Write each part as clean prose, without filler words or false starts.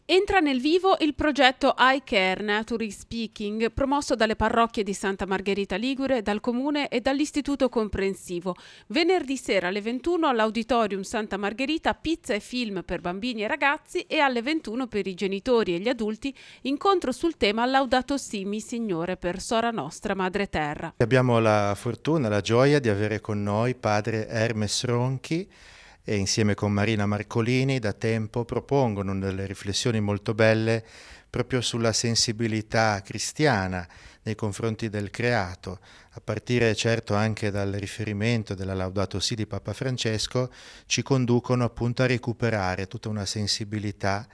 Entra nel vivo il progetto iCare Nature Speaking, promosso dalle parrocchie di Santa Margherita Ligure, dal Comune e dall'Istituto Comprensivo. Venerdì sera alle 21 all'Auditorium Santa Margherita pizza e film per bambini e ragazzi e alle 21 per i genitori e gli adulti incontro sul tema Laudato Si, mi Signore per Sora Nostra Madre Terra. Abbiamo la fortuna, la gioia di avere con noi padre Hermes Ronchi e insieme con Marina Marcolini da tempo propongono delle riflessioni molto belle proprio sulla sensibilità cristiana nei confronti del creato, a partire certo anche dal riferimento della Laudato Si di Papa Francesco, ci conducono appunto a recuperare tutta una sensibilità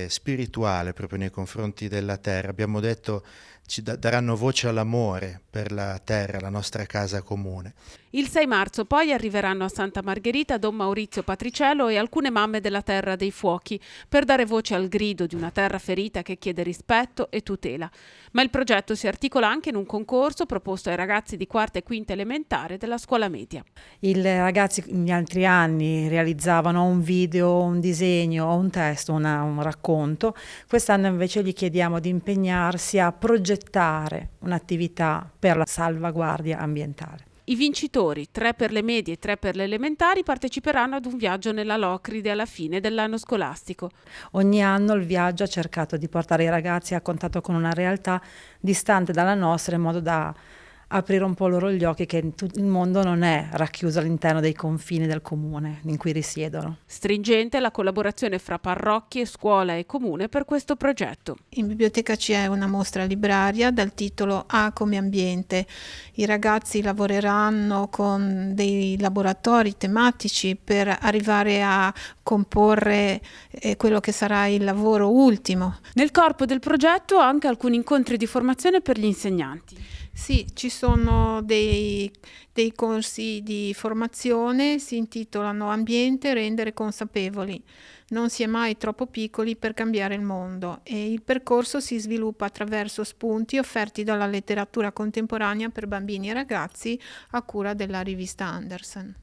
spirituale proprio nei confronti della terra. Abbiamo detto ci daranno voce all'amore per la terra, la nostra casa comune. Il 6 marzo poi arriveranno a Santa Margherita Don Maurizio Patriciello e alcune mamme della Terra dei Fuochi per dare voce al grido di una terra ferita che chiede rispetto e tutela. Ma il progetto si articola anche in un concorso proposto ai ragazzi di quarta e quinta elementare della scuola media. I ragazzi negli altri anni realizzavano un video, un disegno o un testo, un racconto. Quest'anno invece gli chiediamo di impegnarsi a progettare un'attività per la salvaguardia ambientale. I vincitori, 3 per le medie e 3 per le elementari, parteciperanno ad un viaggio nella Locride alla fine dell'anno scolastico. Ogni anno il viaggio ha cercato di portare i ragazzi a contatto con una realtà distante dalla nostra, in modo da aprire un po' loro gli occhi che il mondo non è racchiuso all'interno dei confini del comune in cui risiedono. Stringente la collaborazione fra parrocchie, scuola e comune per questo progetto. In biblioteca c'è una mostra libraria dal titolo A come ambiente. I ragazzi lavoreranno con dei laboratori tematici per arrivare a comporre quello che sarà il lavoro ultimo. Nel corpo del progetto anche alcuni incontri di formazione per gli insegnanti. Sì, ci sono dei corsi di formazione, si intitolano Ambiente, rendere consapevoli. Non si è mai troppo piccoli per cambiare il mondo e il percorso si sviluppa attraverso spunti offerti dalla letteratura contemporanea per bambini e ragazzi a cura della rivista Andersen.